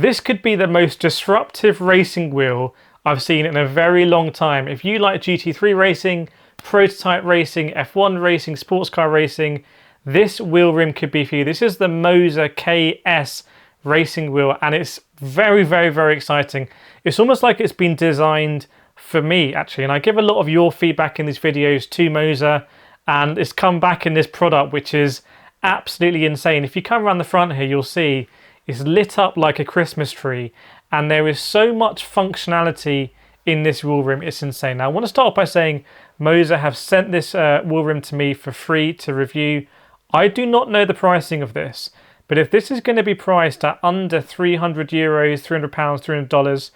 This could be the most disruptive racing wheel I've seen in a very long time. If you like GT3 racing, prototype racing, F1 racing, sports car racing, this wheel rim could be for you. This is the Moza KS racing wheel, and it's very, very, very exciting. It's almost like it's been designed for me, actually, and I give a lot of your feedback in these videos to Moza, and it's come back in this product, which is absolutely insane. If you come around the front here, you'll see it's lit up like a Christmas tree, and there is so much functionality in this wheel rim. It's insane. Now, I want to start off by saying Moza have sent this wheel rim to me for free to review. I do not know the pricing of this, but if this is going to be priced at under 300 euros, 300 pounds, $300,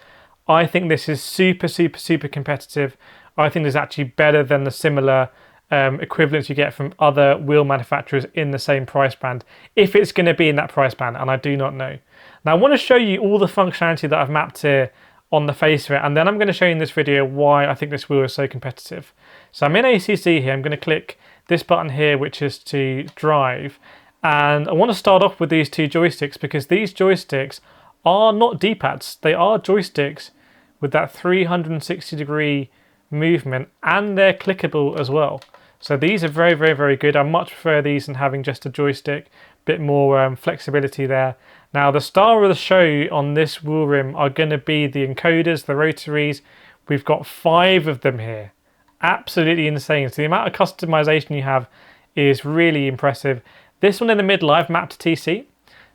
I think this is super, super, super competitive. I think this is actually better than the similar equivalents you get from other wheel manufacturers in the same price band, if it's going to be in that price band, and I do not know. Now, I want to show you all the functionality that I've mapped here on the face of it, and then I'm going to show you in this video why I think this wheel is so competitive. So I'm in ACC here. I'm going to click this button here, which is to drive. And I want to start off with these two joysticks, because these joysticks are not D-pads. They are joysticks with that 360-degree movement, and they're clickable as well. So these are very, very, very good. I much prefer these than having just a joystick. Bit more flexibility there. Now, the star of the show on this wheel rim are going to be the encoders, the rotaries. We've got 5 of them here. Absolutely insane. So the amount of customization you have is really impressive. This one in the middle, I've mapped to TC.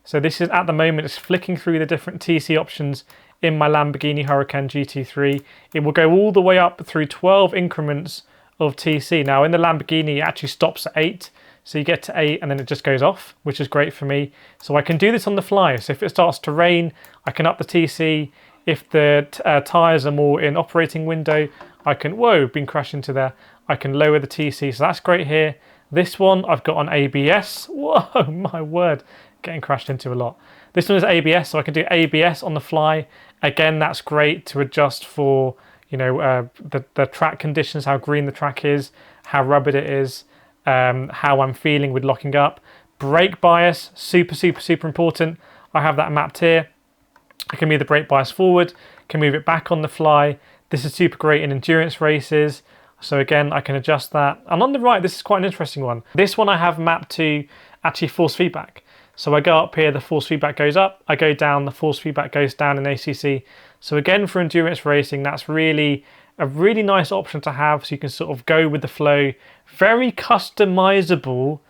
So this is, at the moment, it's flicking through the different TC options in my Lamborghini Huracan GT3. It will go all the way up through 12 increments of TC. Now, in the Lamborghini, it actually stops at 8. So you get to 8 and then it just goes off, which is great for me. So I can do this on the fly. So if it starts to rain, I can up the TC. If the tyres are more in operating window, I can, whoa, been crashed into there. I can lower the TC, so that's great here. This one I've got on ABS. Whoa, my word, getting crashed into a lot. This one is ABS, so I can do ABS on the fly. Again, that's great to adjust for, you know, the track conditions, how green the track is, how rugged it is, how I'm feeling with locking up. Brake bias, super, super, super important. I have that mapped here. I can move the brake bias forward, can move it back on the fly. This is super great in endurance races. So again, I can adjust that. And on the right, this is quite an interesting one. This one I have mapped to actually force feedback. So I go up here, the force feedback goes up. I go down, the force feedback goes down in ACC. So again, for endurance racing, that's really a really nice option to have. So you can sort of go with the flow. Very customizable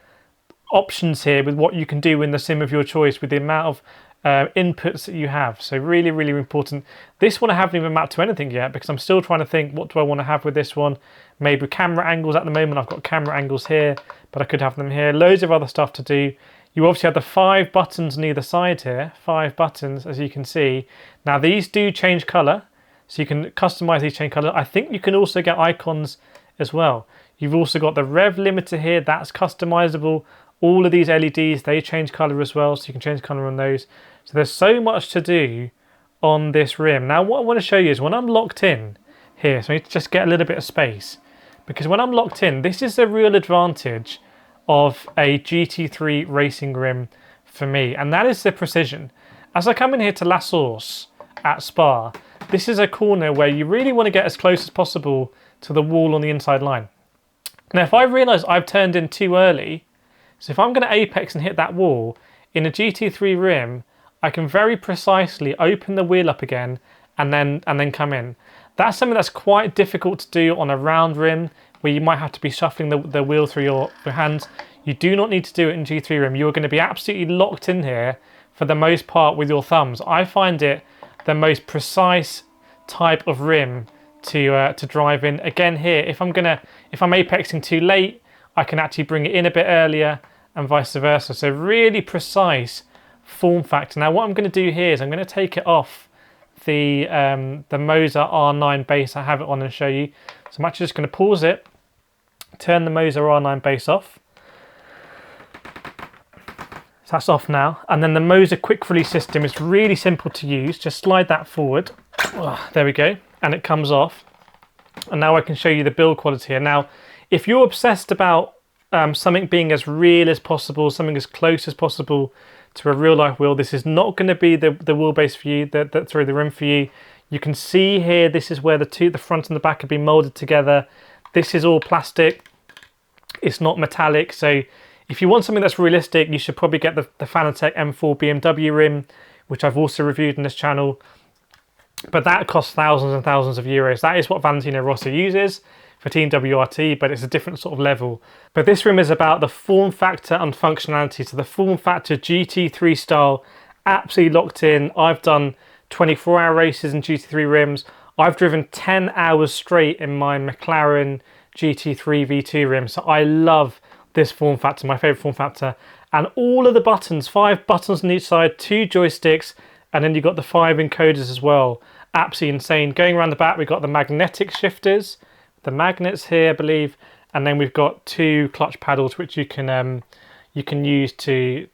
options here with what you can do in the sim of your choice with the amount of inputs that you have. So really, really important. This one I haven't even mapped to anything yet, because I'm still trying to think, what do I want to have with this one? Maybe camera angles. At the moment I've got camera angles here, but I could have them here. Loads of other stuff to do. You obviously have the 5 buttons on either side here. 5 buttons, as you can see. Now these do change color, so you can customize these change color. I think you can also get icons as well. You've also got the rev limiter here. That's customizable. All of these LEDs, they change color as well, so you can change color on those. So there's so much to do on this rim. Now what I want to show you is when I'm locked in here, so I need to just get a little bit of space, because when I'm locked in, this is the real advantage of a GT3 racing rim for me, and that is the precision. As I come in here to La Source at Spa, this is a corner where you really want to get as close as possible to the wall on the inside line. Now if I realise I've turned in too early, so if I'm going to apex and hit that wall, in a GT3 rim, I can very precisely open the wheel up again and then come in. That's something that's quite difficult to do on a round rim, where you might have to be shuffling the wheel through your hands. You do not need to do it in GT3 rim. You're going to be absolutely locked in here for the most part with your thumbs. I find it the most precise type of rim to drive in. Again here, if I'm apexing too late, I can actually bring it in a bit earlier, and vice versa. So really precise form factor. Now what I'm going to do here is I'm going to take it off the Moza R9 base I have it on and show you. So I'm actually just going to pause it, turn the Moza R9 base off. So that's off now. And then the Moza quick release system is really simple to use. Just slide that forward. Oh, there we go. And it comes off. And now I can show you the build quality here. Now, if you're obsessed about something being as real as possible, something as close as possible to a real life wheel. This is not going to be the wheelbase for you, the rim for you. You can see here, this is where the front and the back have been molded together. This is all plastic. It's not metallic. So if you want something that's realistic, you should probably get the Fanatec M4 BMW rim, which I've also reviewed on this channel. But that costs thousands and thousands of euros. That is what Valentino Rossi uses for Team WRT, but it's a different sort of level. But this rim is about the form factor and functionality. So the form factor GT3 style, absolutely locked in. I've done 24-hour races in GT3 rims. I've driven 10 hours straight in my McLaren GT3 V2 rim. So I love this form factor, my favorite form factor. And all of the buttons, 5 buttons on each side, 2 joysticks, and then you've got the 5 encoders as well. Absolutely insane. Going around the back, we've got the magnetic shifters, the magnets here, I believe, and then we've got 2 clutch paddles which you can use you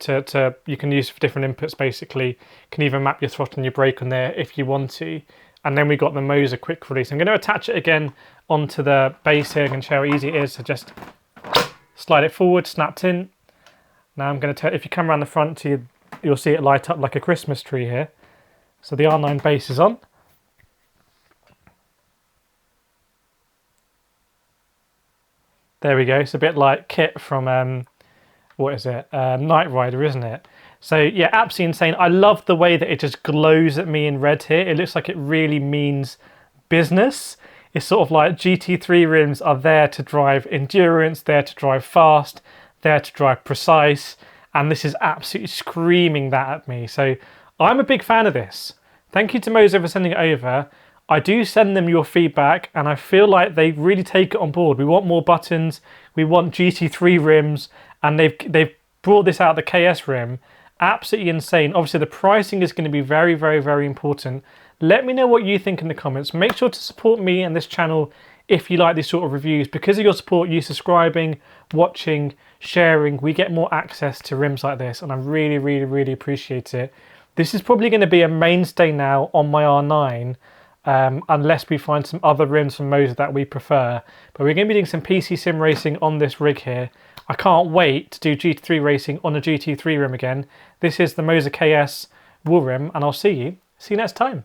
can use for different inputs. Basically, you can even map your throttle and your brake on there if you want to. And then we've got the Moza quick release. I'm going to attach it again onto the base here and show how easy it is. So just slide it forward, snapped in. Now I'm going to if you come around the front, you'll see it light up like a Christmas tree here. So the R9 base is on. There we go. It's a bit like Kit from, what is it? Knight Rider, isn't it? So yeah, absolutely insane. I love the way that it just glows at me in red here. It looks like it really means business. It's sort of like GT3 rims are there to drive endurance, there to drive fast, there to drive precise. And this is absolutely screaming that at me. So I'm a big fan of this. Thank you to Moza for sending it over. I do send them your feedback and I feel like they really take it on board. We want more buttons, we want GT3 rims, and they've brought this out, the KS rim. Absolutely insane. Obviously the pricing is going to be very, very, very important. Let me know what you think in the comments. Make sure to support me and this channel if you like these sort of reviews. Because of your support, you subscribing, watching, sharing, we get more access to rims like this, and I really, really, really appreciate it. This is probably going to be a mainstay now on my R9, unless we find some other rims from Moza that we prefer. But we're going to be doing some PC sim racing on this rig here. I can't wait to do GT3 racing on a GT3 rim again. This is the Moza KS wool rim, and I'll see you next time.